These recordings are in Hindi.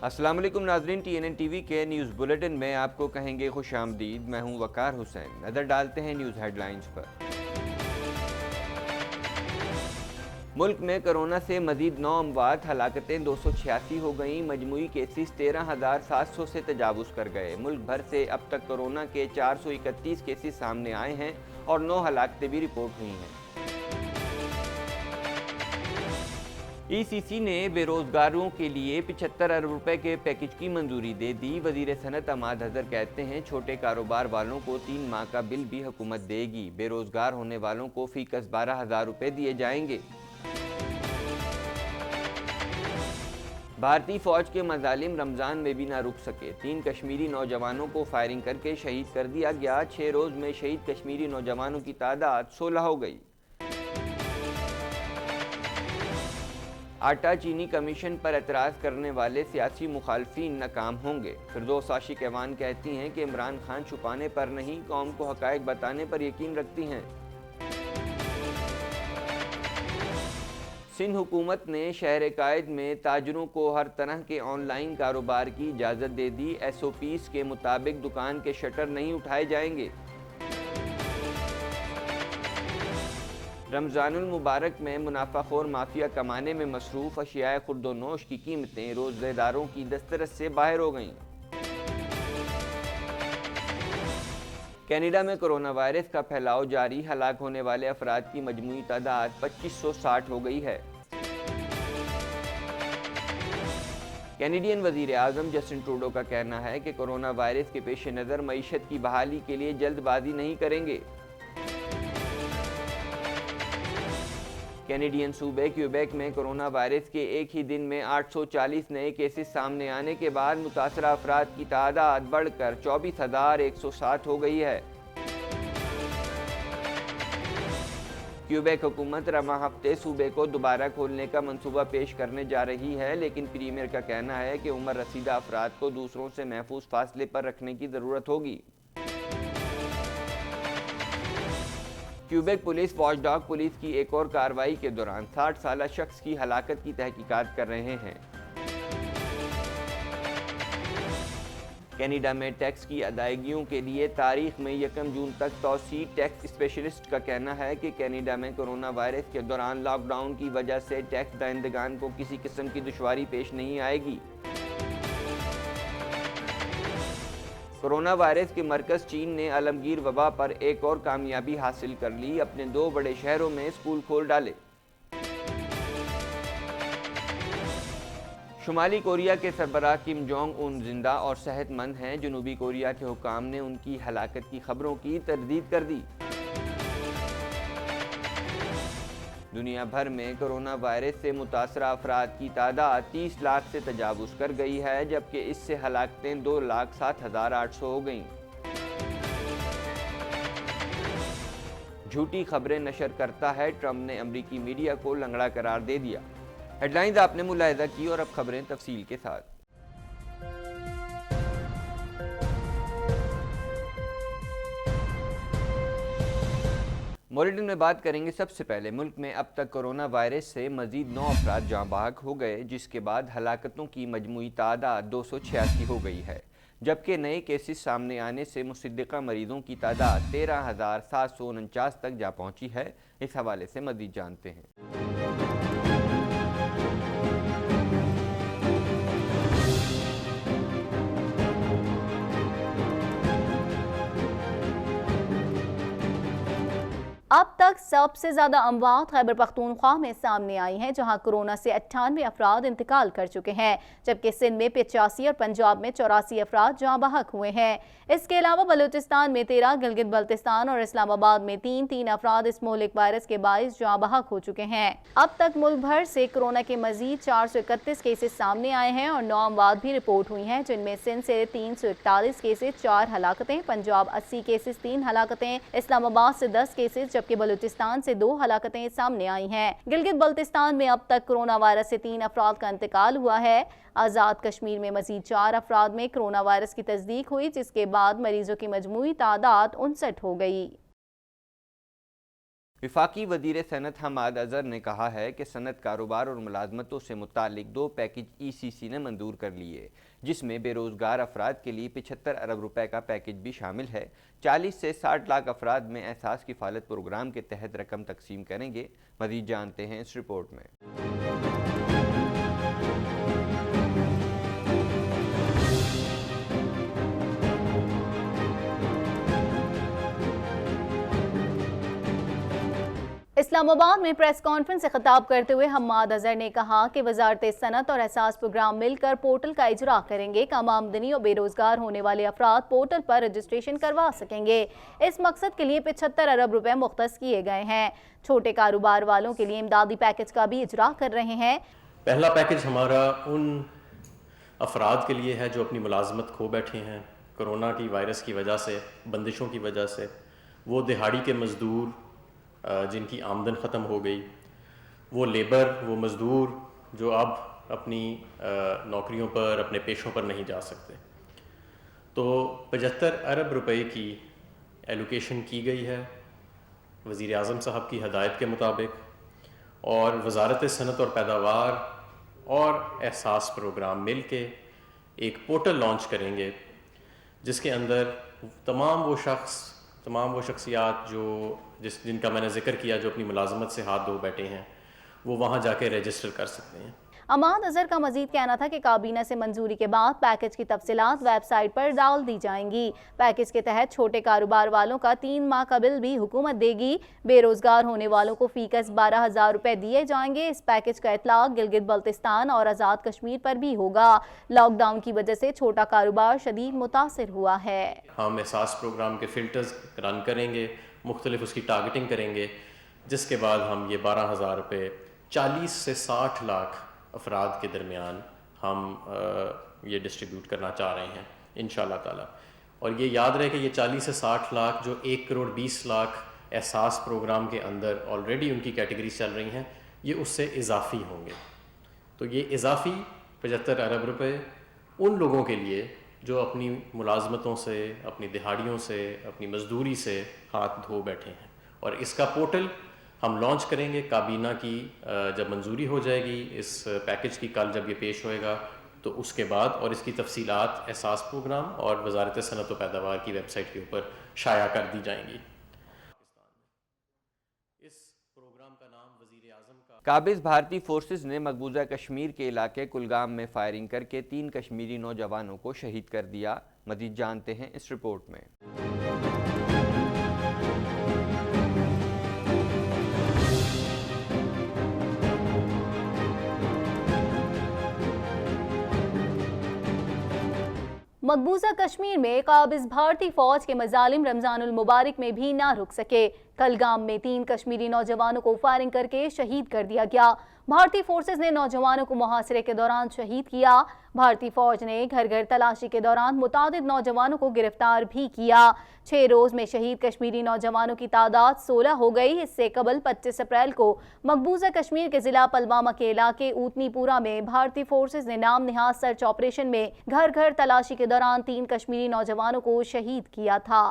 अस्सलाम वालेकुम नाज़रीन, TNN टीवी के न्यूज़ बुलेटिन में आपको कहेंगे खुश आमदीद। मैं हूं वकार हुसैन। नज़र डालते हैं न्यूज़ हेडलाइंस पर। मुल्क में कोरोना से मजीद 9 अमवात, हलाकतें 286 हो गईं। मजमूई केसेस 13,700 से तजावुज़ कर गए। मुल्क भर से अब तक कोरोना के 431 केसेस सामने आए हैं और 9 हलाकतें भी रिपोर्ट हुई हैं। ECC ने बेरोजगारों के लिए 75 अरब रुपए के पैकेज की मंजूरी दे दी। वजीर सनत अमाद हजर कहते हैं छोटे कारोबार वालों को 3 माह का बिल भी हुकूमत देगी। बेरोजगार होने वालों को फीकस 12,000 रुपए दिए जाएंगे। भारतीय फौज के मजालिम रमज़ान में भी ना रुक सके। 3 कश्मीरी नौजवानों को फायरिंग करके शहीद कर दिया गया। 6 रोज़ में शहीद कश्मीरी नौजवानों की तादाद 16 हो गई। आटा चीनी कमीशन पर एतराज़ करने वाले सियासी मुखालफीन नाकाम होंगे। फिरदौस आशिक ऐवान कहती हैं कि इमरान खान छुपाने पर नहीं, कौम को हक़ाइक़ बताने पर यकीन रखती हैं। सिंध हुकूमत ने शहर कायद में ताजरों को हर तरह के ऑनलाइन कारोबार की इजाज़त दे दी। SOPs के मुताबिक दुकान के शटर नहीं उठाए जाएंगे। रमज़ानुल मुबारक में मुनाफाखोर माफिया कमाने में मसरूफ़ अशियाए खुर्दोनोश की कीमतें रोज़ेदारों की दस्तरस से बाहर हो गईं। कनाडा में कोरोना वायरस का फैलाव जारी, हलाक होने वाले अफराद की मजमूई तादाद 2560 हो गई है। कैनेडियन वज़ीर आज़म जस्टिन ट्रूडो का कहना है कि कोरोना वायरस के पेश नज़र मईशत की बहाली के लिए जल्दबाजी नहीं करेंगे। कैनेडियन सूबे क्यूबेक में कोरोना वायरस के एक ही दिन में 840 नए केसेस सामने आने के बाद मुतासरा अफराद की तादाद बढ़कर 24,107 हो गई है। क्यूबेक हुकूमत रमा हफ्ते सूबे को दोबारा खोलने का मंसूबा पेश करने जा रही है, लेकिन प्रीमियर का कहना है कि उम्र रसीदा अफराद को दूसरों से महफूज फासले पर रखने की ज़रूरत होगी। क्यूबेक पुलिस वॉचडॉग पुलिस की एक और कार्रवाई के दौरान 60 साला शख्स की हलाकत की तहकीकात कर रहे हैं। कनाडा में टैक्स की अदायगियों के लिए तारीख में 1 जून तक तौसी। टैक्स स्पेशलिस्ट का कहना है कि कनाडा में कोरोना वायरस के दौरान लॉकडाउन की वजह से टैक्स दहिंदगान को किसी किस्म की दुश्वारी पेश नहीं आएगी। कोरोना वायरस के मरकज़ चीन ने आलमगीर वबा पर एक और कामयाबी हासिल कर ली। अपने 2 बड़े शहरों में स्कूल खोल डाले। शुमाली कोरिया के सरबराह किम जोंग उन जिंदा और सेहतमंद हैं। जनूबी कोरिया के हुकाम ने उनकी हलाकत की खबरों की तरदीद कर दी। दुनिया भर में कोरोना वायरस से मुतासरा अफराद की तादाद 30 लाख से तजावुज़ कर गई है, जबकि इससे हलाकतें 2,07,800 हो गईं। झूठी खबरें नशर करता है, ट्रंप ने अमरीकी मीडिया को लंगड़ा करार दे दिया। हेडलाइंस आपने मुलाहिजा की और अब खबरें तफसील के साथ। बुलेटिन में बात करेंगे सबसे पहले मुल्क में अब तक कोरोना वायरस से मजीद 9 अफराद जाँ बहक हो गए, जिसके बाद हलाकतों की मजमूई तादाद 286 हो गई है, जबकि नए केसेस सामने आने से मुसद्दिक़ा मरीजों की तादाद 13,749 तक जा पहुँची है। इस हवाले से मजीद जानते हैं। अब तक सबसे ज्यादा अमवात खैबर पख्तूनख्वा में सामने आई हैं, जहां कोरोना से 98 अफराद इंतकाल कर चुके हैं, जबकि सिंध में 85 और पंजाब में 84 अफराद जाँ बहक हुए हैं। इसके अलावा बलूचिस्तान में 13, गिलगित बल्तिस्तान और इस्लामाबाद में 3 अफराद इस मोहलिक वायरस के बाइस जाँ बहक हो चुके हैं। अब तक मुल्क भर से कोरोना के मजीद 431 केसेस सामने आए हैं और 9 अमवात भी रिपोर्ट हुई हैं, जिनमें सिंध से 341 केसेस, 4 हलाकतें, पंजाब 80 केसेस, 3 हलाकतें, इस्लामाबाद से 10 केसेस, जबकि बलूचिस्तान से 2 हलाकतें सामने आई हैं। गिलगित बल्तिस्तान में अब तक कोरोना वायरस से 3 अफराद का इंतकाल हुआ है। आज़ाद कश्मीर में मजीद 4 अफराद में कोरोना वायरस की तस्दीक हुई, जिसके बाद मरीजों की मजमूई तादाद 59 हो गई। वफाकी वज़ीर सनत हमाद अज़हर ने कहा है कि सनत कारोबार और मुलाजमतों से मुतालिक 2 पैकेज ECC ने मंजूर कर लिए, जिसमें बेरोज़गार अफराद के लिए 75 अरब रुपए का पैकेज भी शामिल है। 40 से 60 लाख अफराद में एहसास किफ़ालत प्रोग्राम के तहत रकम तकसीम करेंगे। मज़ीद जानते हैं इस रिपोर्ट में। इस्लामाबाद में प्रेस कॉन्फ्रेंस से खिताब करते हुए हम्माद अजहर ने कहा कि वजारत सनत और एहसास प्रोग्राम मिलकर पोर्टल का इजरा करेंगे। कम आमदनी और बेरोजगार होने वाले अफराद पोर्टल पर रजिस्ट्रेशन करवा सकेंगे। इस मकसद के लिए 75 अरब रुपए मुख्तस किए गए हैं। छोटे कारोबार वालों के लिए इमदादी पैकेज का भी इजरा कर रहे हैं। पहला पैकेज हमारा उन अफराद के लिए है जो अपनी मुलाजमत खो बैठे हैं कोरोना की वायरस की वजह से, बंदिशों की वजह से। वो दिहाड़ी के मज़दूर जिनकी आमदन ख़त्म हो गई, वो लेबर, वो मज़दूर जो अब अपनी नौकरियों पर, अपने पेशों पर नहीं जा सकते। तो 75 अरब रुपए की एलोकेशन की गई है वज़ीर आज़म साहब की हदायत के मुताबिक, और वजारत सनत और पैदावार और एहसास प्रोग्राम मिल के एक पोर्टल लॉन्च करेंगे, जिसके अंदर तमाम वो शख्सियात जिनका मैंने जिक्र किया, जो अपनी मुलाजमत से हाथ धो बैठे हैं, वो वहाँ जाके रजिस्टर कर सकते हैं। हम्माद अजहर का मजीद कहना था कि काबीना से मंजूरी के बाद पैकेज की तफसीलात वेबसाइट पर डाल दी जाएंगी। पैकेज के तहत छोटे कारोबार वालों का 3 माह का बिल भी हुकूमत देगी। बेरोजगार होने वालों को फीकस 12,000 रुपए दिए जाएंगे। इस पैकेज का इतलाक गिलगित बल्तिस्तान और आज़ाद कश्मीर पर भी होगा। लॉकडाउन की वजह से छोटा कारोबार शदीद मुतासिर हुआ है। हम एहसास प्रोग्राम के फ़िल्टर्स रन करेंगे, मुख्तलिफ उसकी टारगेटिंग करेंगे, जिसके बाद हम ये 12,000 रुपये 40 से 60 लाख अफराद के दरमियान हम ये डिस्ट्रीब्यूट करना चाह रहे हैं इंशाअल्लाह ताला। और ये याद रहे कि ये 40 से 60 लाख जो 1 करोड़ 20 लाख एहसास प्रोग्राम के अंदर ऑलरेडी उनकी कैटेगरी चल रही हैं, ये उससे इजाफी होंगे। तो ये इजाफी 75 अरब रुपए उन लोगों के लिए जो अपनी मुलाजमतों से, अपनी दिहाड़ियों से, अपनी मजदूरी से हाथ धो बैठे हैं। और इसका पोर्टल हम लॉन्च करेंगे। काबीना की जब मंजूरी हो जाएगी इस पैकेज की, कल जब ये पेश होएगा, तो उसके बाद और इसकी तफसीलात एहसास प्रोग्राम और वजारत सनत व पैदावार की वेबसाइट के ऊपर शाया कर दी जाएंगी। इस प्रोग्राम का नाम वज़ीर आज़म का काबिज़ भारतीय फोर्सेस ने मकबूजा कश्मीर के इलाके कुलगाम में फायरिंग करके 3 कश्मीरी नौजवानों को शहीद कर दिया। मज़ीद जानते हैं इस रिपोर्ट में। मकबूजा कश्मीर में काबिज भारतीय फौज के मजालिम रमजानुल मुबारक में भी ना रुक सके। कलगाम में 3 कश्मीरी नौजवानों को फायरिंग करके शहीद कर दिया गया। भारतीय फोर्सेस ने नौजवानों को मुहासरे के दौरान शहीद किया। भारतीय फौज ने घर घर तलाशी के दौरान मुतादिद नौजवानों को गिरफ्तार भी किया। 6 रोज में शहीद कश्मीरी नौजवानों की तादाद 16 हो गई। इससे कबल 25 अप्रैल को मकबूजा कश्मीर के जिला पलवामा के इलाके ऊतनीपुरा में भारतीय फोर्सेस ने नाम निहाद सर्च ऑपरेशन में घर घर तलाशी के दौरान 3 कश्मीरी नौजवानों को शहीद किया था।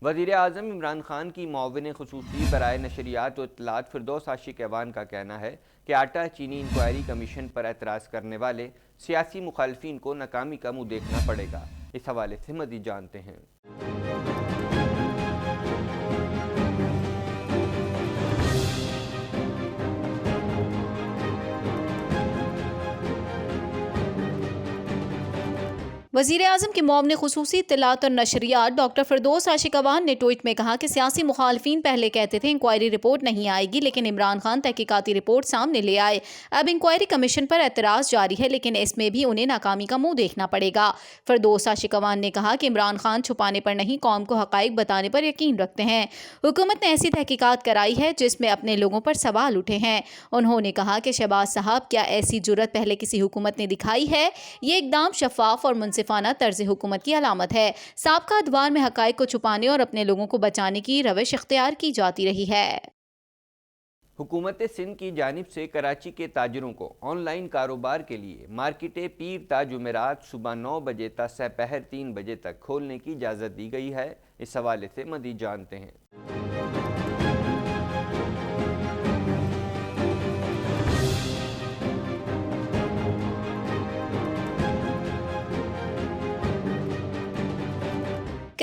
वज़ीर आज़म इमरान खान की मुआविन ख़ुसूसी बराए नशरियात व इत्तलात फिरदौस आशिक ऐवान का कहना है कि आटा चीनी इंक्वायरी कमीशन पर एतराज़ करने वाले सियासी मुखालफिन को नाकामी का मुँह देखना पड़ेगा। इस हवाले से मज़ीद जानते हैं। वज़ीर-ए-आज़म के मुआविन ख़ुसूसी इत्तलात और नशरियात डॉक्टर फिरदौस आशिक ऐवान ने ट्वीट में कहा कि सियासी मुखालफिन पहले कहते थे इंक्वायरी रिपोर्ट नहीं आएगी, लेकिन इमरान खान तहकीकाती रिपोर्ट सामने ले आए। अब इंक्वायरी कमीशन पर एतराज़ जारी है, लेकिन इसमें भी उन्हें नाकामी का मुँह देखना पड़ेगा। फिरदौस आशिक ऐवान ने कहा कि इमरान खान छुपाने पर नहीं, कौम को हक़ाइक़ बताने पर यकीन रखते हैं। हुकूमत ने ऐसी तहकीकात कराई है जिसमें अपने लोगों पर सवाल उठे हैं। उन्होंने कहा कि शहबाज साहब, क्या ऐसी जुर्रत पहले किसी हुकूमत ने दिखाई है? ये इक़दाम शफ़ाफ़ और मुनसिफ़ाना तर्ज़ हुकूमत की अलामत है। साबका अदवार में हक़ाइक़ को छुपाने और अपने लोगों को बचाने की रविश इख्तियार की जाती रही है। हुकूमत सिंध की जानिब से कराची के ताजरों को ऑनलाइन कारोबार के लिए मार्केटें पीर ता जुमेरात सुबह 9 बजे तक सपहर 3 बजे तक खोलने की इजाज़त दी गई है। इस हवाले से मज़ीद जानते हैं।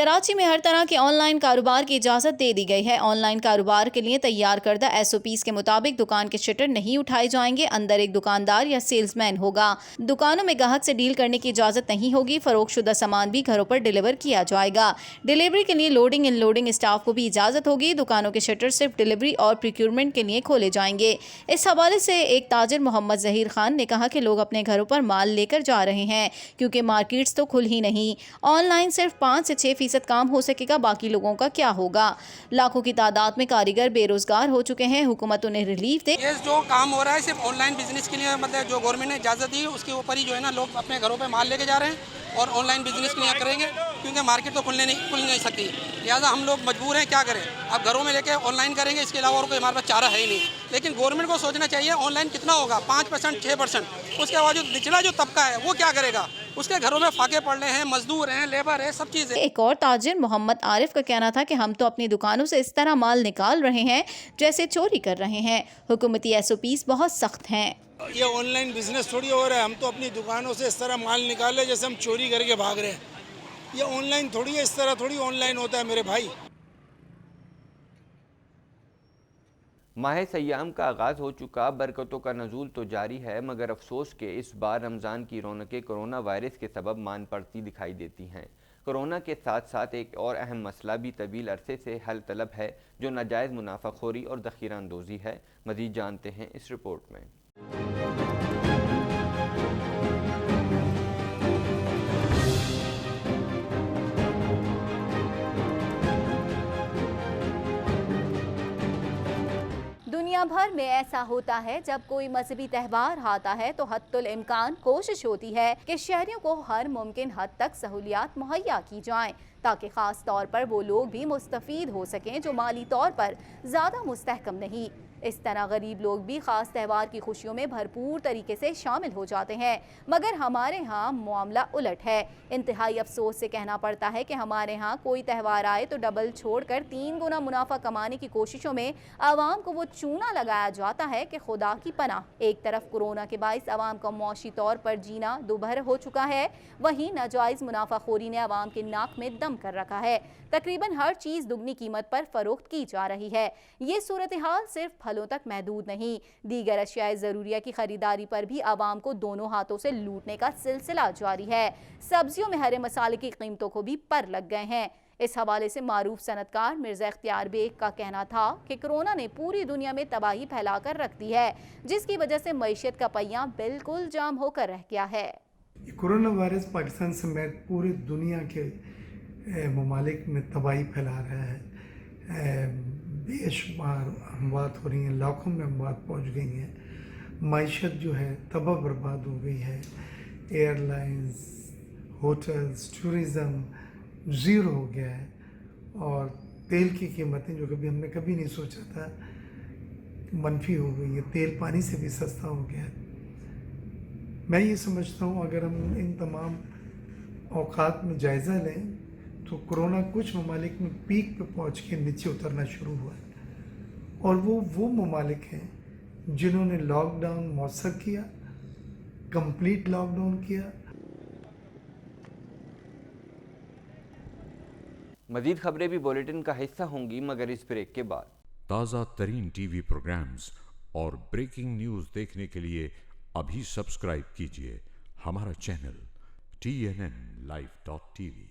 कराची में हर तरह के ऑनलाइन कारोबार की इजाज़त दे दी गई है। ऑनलाइन कारोबार के लिए तैयार करदा SOPs के मुताबिक दुकान के शटर नहीं उठाए जाएंगे। अंदर एक दुकानदार या सेल्समैन होगा। दुकानों में ग्राहक से डील करने की इजाज़त नहीं होगी। फरोख्तशुदा सामान भी घरों पर डिलीवर किया जाएगा। डिलीवरी के लिए लोडिंग अनलोडिंग स्टाफ को भी इजाज़त होगी। दुकानों के शटर सिर्फ डिलीवरी और प्रोक्योरमेंट के लिए खोले जाएंगे। इस हवाले से एक ताजिर मोहम्मद ज़हीर खान ने कहा कि लोग अपने घरों पर माल लेकर जा रहे हैं क्योंकि मार्केट्स तो खुल ही नहीं। ऑनलाइन सिर्फ 5 से 6% काम हो सकेगा, बाकी लोगों का क्या होगा। लाखों की तादाद में कारीगर बेरोजगार हो चुके हैं। हुकूमत उन्हें रिलीफ दे। ये जो काम हो रहा है सिर्फ ऑनलाइन बिजनेस के लिए, मतलब जो गवर्नमेंट ने इजाज़त दी उसके ऊपर ही जो है ना लोग अपने घरों पे माल लेके जा रहे हैं और ऑनलाइन बिजनेस के लिए करेंगे क्योंकि मार्केट तो खुल नहीं सकती। लिहाजा हम लोग मजबूर हैं, क्या करें, अब घरों में लेके ऑनलाइन करेंगे, इसके अलावा और कोई हमारे पास चारा है ही नहीं। लेकिन गवर्नमेंट को सोचना चाहिए ऑनलाइन कितना होगा, 5% 6%। उसके बाद जो निचला जो तबका है वो क्या करेगा, उसके घरों में फाके पड़ रहे हैं, मजदूर हैं, लेबर है, सब चीज़ें। एक और ताजिर मोहम्मद आरिफ का कहना था कि हम तो अपनी दुकानों से इस तरह माल निकाल रहे हैं जैसे चोरी कर रहे हैं। हुकूमती SOPs बहुत सख्त हैं। ये ऑनलाइन बिजनेस थोड़ी हो रहा है, हम तो अपनी दुकानों से इस तरह माल निकाल रहे जैसे हम चोरी करके भाग रहे हैं। ये ऑनलाइन थोड़ी है, इस तरह थोड़ी ऑनलाइन होता है मेरे भाई। माह सयाम का आगाज़ हो चुका, बरकतों का नज़ूल तो जारी है, मगर अफसोस के इस बार रमज़ान की रौनकें कोरोना वायरस के सबब मान पड़ती दिखाई देती हैं। कोरोना के साथ साथ एक और अहम मसला भी तवील अरसे से हल तलब है, जो नाजायज़ मुनाफाखोरी और ज़ख़ीरा अंदोज़ी है। मज़ीद जानते हैं इस रिपोर्ट में। दुनिया भर में ऐसा होता है जब कोई मजहबी त्यौहार आता है तो हद्दुल इम्कान कोशिश होती है कि शहरियों को हर मुमकिन हद तक सहूलियात मुहैया की जाएं ताकि ख़ास तौर पर वो लोग भी मुस्तफ़ीद हो सकें जो माली तौर पर ज़्यादा मुस्तहकम नहीं। इस तरह गरीब लोग भी ख़ास त्यौहार की खुशियों में भरपूर तरीके से शामिल हो जाते हैं, मगर हमारे यहाँ मामला उलट है। इंतहाई अफसोस से कहना पड़ता है कि हमारे यहाँ कोई त्यौहार आए तो डबल छोड़कर 3 गुना मुनाफा कमाने की कोशिशों में आवाम को वो चूना लगाया जाता है कि खुदा की पनाह। एक तरफ कोरोना के बाइस आवाम का मौशी तौर पर जीना दुभर हो चुका है, वहीं नाजायज़ मुनाफाखोरी ने आवाम के नाक में दम कर रखा है। तकरीबन हर चीज़ दुगनी कीमत पर फरोख्त की जा रही है। ये सूरत हाल सिर्फ फलों तक महदूद नहीं, दीगर अशियाए ज़रूरिया की खरीदारी पर भी आवाम को दोनों हाथों से लूटने का सिलसिला जारी है। सब्जियों में हरे मसाले की कीमतों को भी पर लग गए हैं। इस हवाले से मारूफ सनतकार मिर्ज़ा इख्तियार बेग का कहना था कि कोरोना ने पूरी दुनिया में तबाही फैलाकर रख दी है, जिसकी वजह से मईशत का पहिया बिल्कुल जाम होकर रह गया है। कोरोना वायरस पाकिस्तान समेत पूरी दुनिया के ममालिक में तबाही फैला रहा है। बेशुमार अमवात हो रही हैं, लाखों में अमवात पहुँच गई हैं। मईशत जो है तबाह बर्बाद हो गई है। एयरलाइंस, होटल्स, टूरिज़म ज़ीरो हो गया है और तेल की कीमतें जो कभी हमने कभी नहीं सोचा था मनफी हो गई है। तेल पानी से भी सस्ता हो गया है। मैं ये समझता हूँ अगर हम इन तमाम औकात में जायज़ा लें तो कोरोना कुछ ममालिक में पीक पे पहुँच के नीचे उतरना शुरू हुआ है और वो ममालिक हैं जिन्होंने लॉकडाउन मौसर किया, कंप्लीट लॉकडाउन किया। मज़ीद खबरें भी बुलेटिन का हिस्सा होंगी, मगर इस ब्रेक के बाद। ताज़ा तरीन TV प्रोग्राम्स और ब्रेकिंग न्यूज़ देखने के लिए अभी सब्सक्राइब कीजिए हमारा चैनल TNN Live.tv।